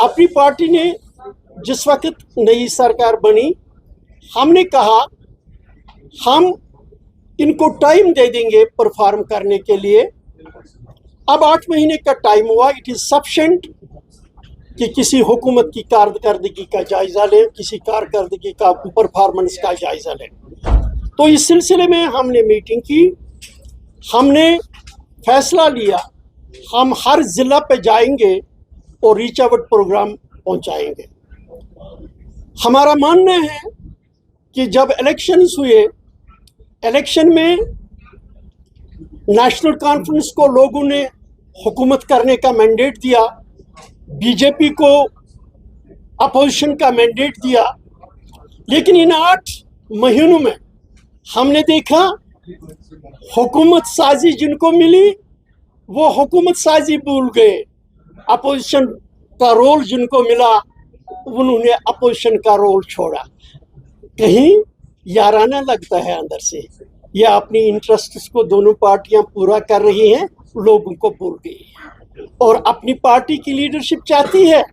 अपनी पार्टी ने जिस वक्त नई सरकार बनी, हमने कहा हम इनको टाइम दे देंगे परफॉर्म करने के लिए। अब 8 महीने का टाइम हुआ, इट इज़ सफिशिएंट कि किसी हुकूमत की कारकर्दगी का जायज़ा लें, किसी कारकर्दगी का परफॉर्मेंस का जायज़ा लें। तो इस सिलसिले में हमने मीटिंग की, हमने फैसला लिया हम हर ज़िला पे जाएंगे और रीच आउट प्रोग्राम पहुंचाएंगे। हमारा मानना है कि जब इलेक्शंस हुए, इलेक्शन में नेशनल कॉन्फ्रेंस को लोगों ने हुकूमत करने का मैंडेट दिया, बीजेपी को अपोजिशन का मैंडेट दिया, लेकिन इन 8 महीनों में हमने देखा हुकूमत साजी जिनको मिली वो हुकूमत साजी भूल गए। अपोजिशन का रोल जिनको मिला उन्होंने अपोजिशन का रोल छोड़ा। कहीं याराना लगता है अंदर से, या अपनी इंटरेस्ट्स को दोनों पार्टियां पूरा कर रही हैं, लोगों को भूल गई है और अपनी पार्टी की लीडरशिप चाहती है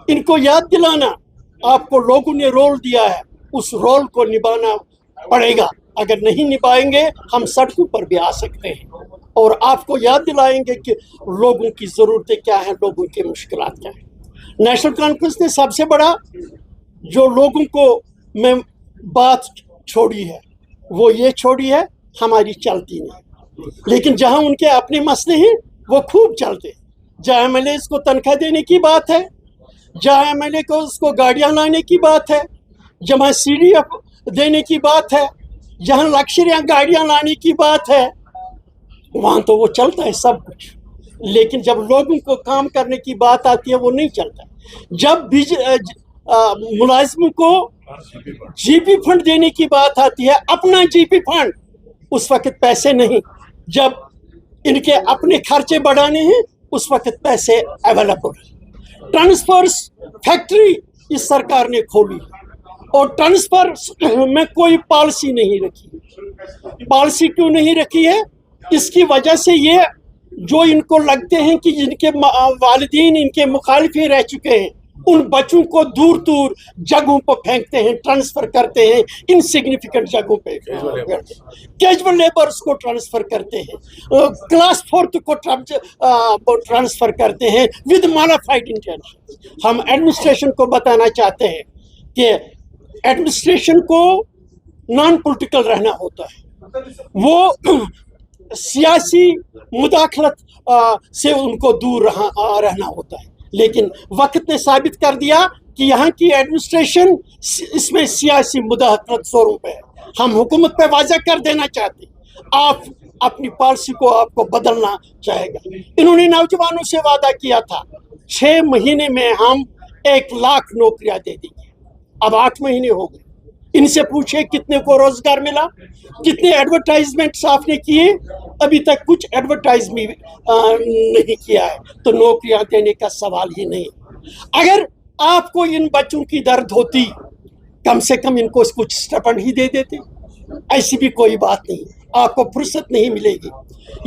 इनको याद दिलाना आपको लोगों ने रोल दिया है, उस रोल को निभाना पड़ेगा। अगर नहीं निभाएंगे हम सड़कों पर भी आ सकते हैं और आपको याद दिलाएंगे कि लोगों की ज़रूरतें क्या हैं, लोगों की मुश्किलात क्या हैं। नेशनल कॉन्फ्रेंस ने सबसे बड़ा जो लोगों को में बात छोड़ी है वो ये छोड़ी है हमारी चलती नहीं, लेकिन जहां उनके अपने मसले हैं वो खूब चलते। जहां एमएलए को तनख्वाह देने की बात है, जहां एमएलए को उसको गाड़ियां लाने की बात है, जहां सीडीएफ देने की बात है, जहां लग्जरियां गाड़ियां लाने की बात है, वहां तो वो चलता है सब कुछ। लेकिन जब लोगों को काम करने की बात आती है वो नहीं चलता। जब मुलाजिमों को जीपी फंड देने की बात आती है, अपना जीपी फंड, उस वक्त पैसे नहीं। जब इनके अपने खर्चे बढ़ाने हैं उस वक्त पैसे अवेलेबल। ट्रांसफर्स फैक्ट्री इस सरकार ने खोली और ट्रांसफर में कोई पॉलिसी नहीं रखी। पॉलिसी क्यों नहीं रखी है? इसकी वजह से ये जो इनको लगते हैं कि जिनके वालिदीन इनके मुखालिफी रह चुके हैं उन बच्चों को दूर दूर जगहों पर फेंकते हैं, ट्रांसफर करते हैं, इनसिग्निफिकेंट जगहों पे कैजुअल लेबर्स को ट्रांसफर करते हैं, क्लास 4 को ट्रांसफर करते हैं विद मॉडिफाइड इंटेंशन। हम एडमिनिस्ट्रेशन को बताना चाहते हैं कि एडमिनिस्ट्रेशन को नॉन पॉलिटिकल रहना होता है, वो सियासी मुदाखलत से उनको दूर रहना होता है। लेकिन वक्त ने साबित कर दिया कि यहाँ की एडमिनिस्ट्रेशन इसमें सियासी मुदाखलत जोरों पे है। हम हुकूमत पे वाज़ा कर देना चाहते हैं, आप अपनी पॉलिसी को आपको बदलना चाहेगा। इन्होंने नौजवानों से वादा किया था 6 महीने में हम 1 लाख नौकरियां दे देंगे। अब 8 महीने हो गए, इनसे पूछे कितने को रोजगार मिला, कितने एडवर्टाइजमेंट्स आपने किए? अभी तक कुछ एडवर्टाइजमेंट नहीं किया है, तो नौकरियां देने का सवाल ही नहीं। अगर आपको इन बच्चों की दर्द होती कम से कम इनको कुछ स्टाइपेंड ही दे देते। ऐसी भी कोई बात नहीं, आपको फुर्सत नहीं मिलेगी।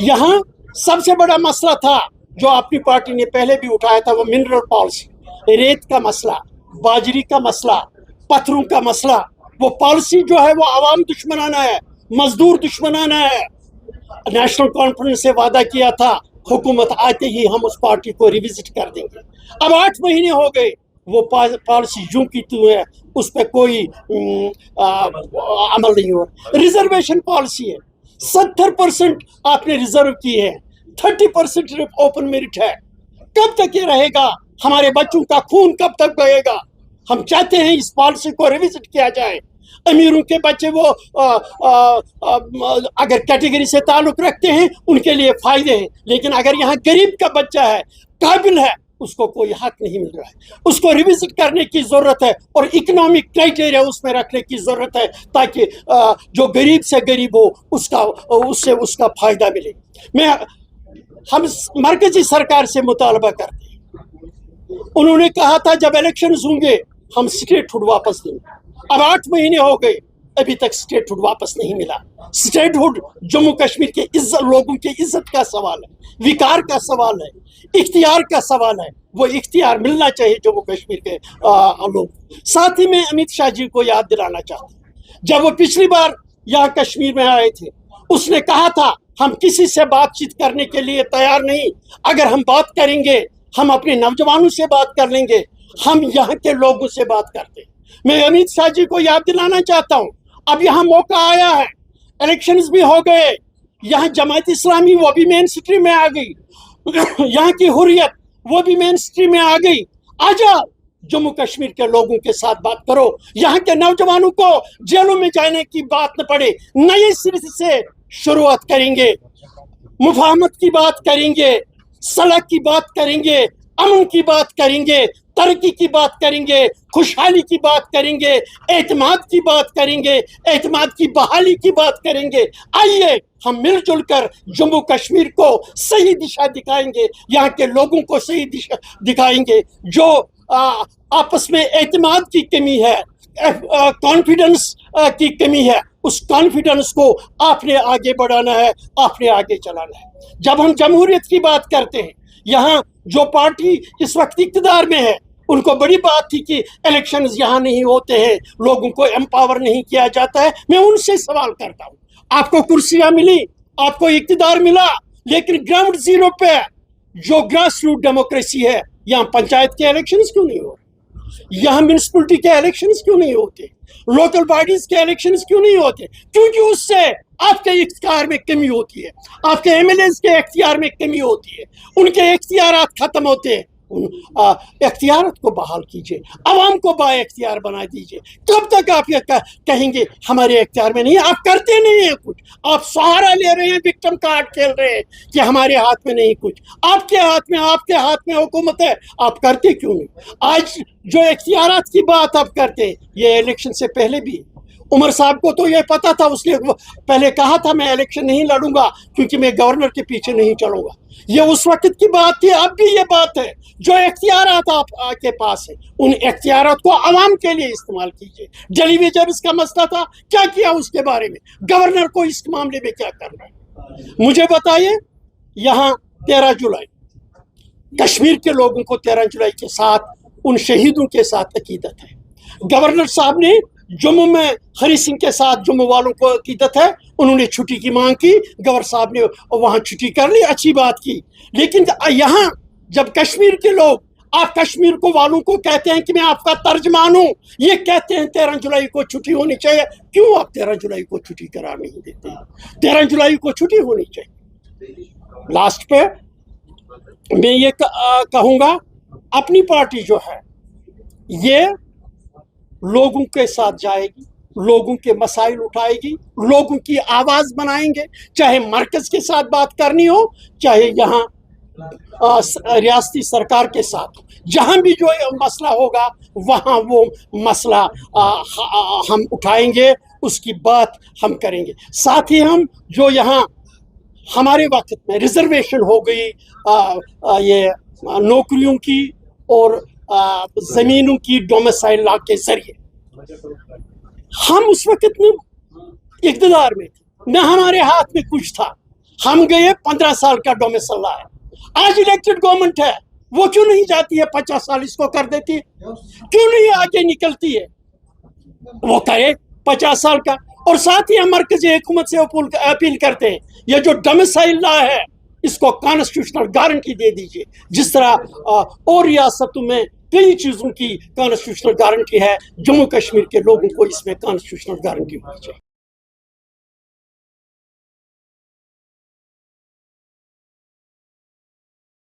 यहाँ सबसे बड़ा मसला था जो अपनी पार्टी ने पहले भी उठाया था, वो मिनरल पॉलिसी, रेत का मसला, बाजरी का मसला, पत्थरों का मसला। वो पॉलिसी जो है वो आवाम दुश्मनाना है, मजदूर दुश्मनाना है। नेशनल कॉन्फ्रेंस से वादा किया था हुकूमत आते ही हम उस पार्टी को रिविजिट कर देंगे। अब 8 महीने हो गए, वो पॉलिसी यूं की त्यों है, उस पर कोई अमल नहीं हो रहा। रिजर्वेशन पॉलिसी है, 70% आपने रिजर्व की है, 30% ओपन मेरिट है। कब तक ये रहेगा? हमारे बच्चों का खून कब तक बहेगा? हम चाहते हैं इस पॉलिसी को रिविजिट किया जाए। अमीरों के बच्चे वो अगर कैटेगरी से ताल्लुक रखते हैं उनके लिए फायदे हैं, लेकिन अगर यहाँ गरीब का बच्चा है, काबिल है, उसको कोई हक नहीं मिल रहा है। उसको रिविजिट करने की ज़रूरत है और इकोनॉमिक क्राइटेरिया उसमें रखने की ज़रूरत है ताकि जो गरीब से गरीब हो उससे उसका फ़ायदा मिले। हम मरकजी सरकार से मुतालबा करते हैं, उन्होंने कहा था जब इलेक्शन होंगे हम स्टेटहुड वापस देंगे। अब 8 महीने हो गए, अभी तक स्टेटहुड वापस नहीं मिला। स्टेटहुड जम्मू कश्मीर के इज्जत, लोगों की इज्जत का सवाल है, विकार का सवाल है, इख्तियार का सवाल है। وہ اختیار ملنا چاہیے جموں کشمیر کے لوگ. ساتھ ہی میں امیت شاہ جی کو یاد دلانا چاہتا ہوں، جب وہ پچھلی بار یہاں کشمیر میں آئے تھے اس نے کہا تھا ہم کسی سے بات چیت کرنے کے لیے تیار نہیں، اگر ہم بات کریں گے ہم اپنے نوجوانوں سے بات کر لیں گے، ہم یہاں کے لوگوں سے بات کرتے ہیں. میں امیت شاہ جی کو یاد دلانا چاہتا ہوں اب یہاں موقع آیا ہے، الیکشنز بھی ہو گئے، یہاں جماعت اسلامی وہ بھی مین سٹریم میں آ گئی، یہاں کی حریت وہ بھی مین سٹریم میں آ گئی. آ جاؤ جموں کشمیر کے لوگوں کے ساتھ بات کرو، یہاں کے نوجوانوں کو جیلوں میں جانے کی بات نہ پڑے، نئے سرے سے شروعات کریں گے، مفاہمت کی بات کریں گے، صلح کی بات کریں گے، امن کی بات کریں گے، ترقی کی بات کریں گے، خوشحالی کی بات کریں گے، اعتماد کی بات کریں گے، اعتماد کی بحالی کی بات کریں گے. آئیے ہم مل جل کر جموں کشمیر کو صحیح دشا دکھائیں گے، یہاں کے لوگوں کو صحیح دشا دکھائیں گے. جو آپس میں اعتماد کی کمی ہے، کانفیڈنس کی کمی ہے، اس کانفیڈنس کو آپ نے آگے بڑھانا ہے، آپ نے آگے چلانا ہے. جب ہم جمہوریت کی بات کرتے ہیں، یہاں جو پارٹی اس وقت اقتدار میں ہے ان کو بڑی بات تھی کہ الیکشنز یہاں نہیں ہوتے ہیں، لوگوں کو امپاور نہیں کیا جاتا ہے. میں ان سے سوال کرتا ہوں، آپ کو کرسیاں ملی، آپ کو اقتدار ملا، لیکن گراؤنڈ زیرو پہ جو گراس روٹ ڈیموکریسی ہے، یہاں پنچایت کے الیکشنز کیوں نہیں ہو رہے؟ یہاں میونسپلٹی کے الیکشنز کیوں نہیں ہوتے؟ لوکل باڈیز کے الیکشنز کیوں نہیں ہوتے؟ کیونکہ اس سے آپ کے اختیار میں کمی ہوتی ہے، آپ کے ایم ایل ایز کے اختیار میں کمی ہوتی ہے، ان کے اختیارات ختم ہوتے ہیں. ان اختیارات کو بحال کیجئے، عوام کو با اختیار بنا دیجئے. کب تک آپ یہ کہیں گے ہمارے اختیار میں نہیں؟ آپ کرتے نہیں ہیں کچھ، آپ سہارا لے رہے ہیں، وکٹم کارڈ کھیل رہے ہیں کہ ہمارے ہاتھ میں نہیں کچھ. آپ کے ہاتھ میں حکومت ہے، آپ کرتے کیوں نہیں؟ آج جو اختیارات کی بات آپ کرتے ہیں، یہ الیکشن سے پہلے بھی عمر صاحب کو تو یہ پتا تھا، اس نے پہلے کہا تھا میں الیکشن نہیں لڑوں گا کیونکہ میں گورنر کے پیچھے نہیں چلوں گا. یہ اس وقت کی بات تھی، اب بھی یہ بات ہے. جو اختیارات آپ کے پاس ہیں ان اختیارات کو عوام کے لیے استعمال کیجیے. ڈیلی ویجرز کا مسئلہ تھا، کیا کیا اس کے بارے میں؟ گورنر کو اس معاملے میں کیا کرنا ہے مجھے بتائیے. یہاں 13 جولائی کشمیر کے لوگوں کو 13 جولائی کے ساتھ ان شہیدوں کے ساتھ عقیدت ہے. گورنر صاحب نے جموں میں ہری سنگھ کے ساتھ جموں والوں کو عقیدت ہے، انہوں نے چھٹی کی مانگ کی، گورنر صاحب نے وہاں چھٹی کر لی، اچھی بات کی. لیکن یہاں جب کشمیر کے لوگ آپ کشمیر کو والوں کو کہتے ہیں کہ میں آپ کا ترجمان ہوں، یہ کہتے ہیں 13 جولائی کو چھٹی ہونی چاہیے، کیوں آپ 13 جولائی کو چھٹی قرار نہیں دیتے؟ 13 جولائی کو چھٹی ہونی چاہیے. لاسٹ پہ میں یہ کہوں گا، اپنی پارٹی جو ہے یہ لوگوں کے ساتھ جائے گی، لوگوں کے مسائل اٹھائے گی، لوگوں کی آواز بنائیں گے، چاہے مرکز کے ساتھ بات کرنی ہو، چاہے یہاں ریاستی سرکار کے ساتھ. جہاں بھی جو مسئلہ ہوگا وہاں وہ مسئلہ ہم اٹھائیں گے، اس کی بات ہم کریں گے. ساتھ ہی ہم جو یہاں ہمارے وقت میں ریزرویشن ہو گئی یہ نوکریوں کی اور زمینوں کی ڈومیسائل لا کے ذریعے، ہم اس وقت میں اقتدار میں تھے، نہ ہمارے ہاتھ میں کچھ تھا، ہم گئے 15 سال کا ڈومیسائل لا ہے. آج الیکٹڈ گورنمنٹ ہے، وہ کیوں نہیں جاتی ہے 50 سال اس کو کر دیتی ہے؟ کیوں نہیں آگے نکلتی ہے؟ وہ کرے 50 سال کا. اور ساتھ ہی ہم مرکزی حکومت سے اپیل کرتے ہیں یہ جو ڈومیسائل لا ہے اس کو کانسٹیٹیوشنل گارنٹی دے دیجئے، جس طرح اور ریاستوں میں کئی چیزوں کی کانسٹیٹیوشنل گارنٹی ہے. جموں کشمیر کے لوگوں کو اس میں کانسٹیٹیوشنل گارنٹی ہونی چاہیے.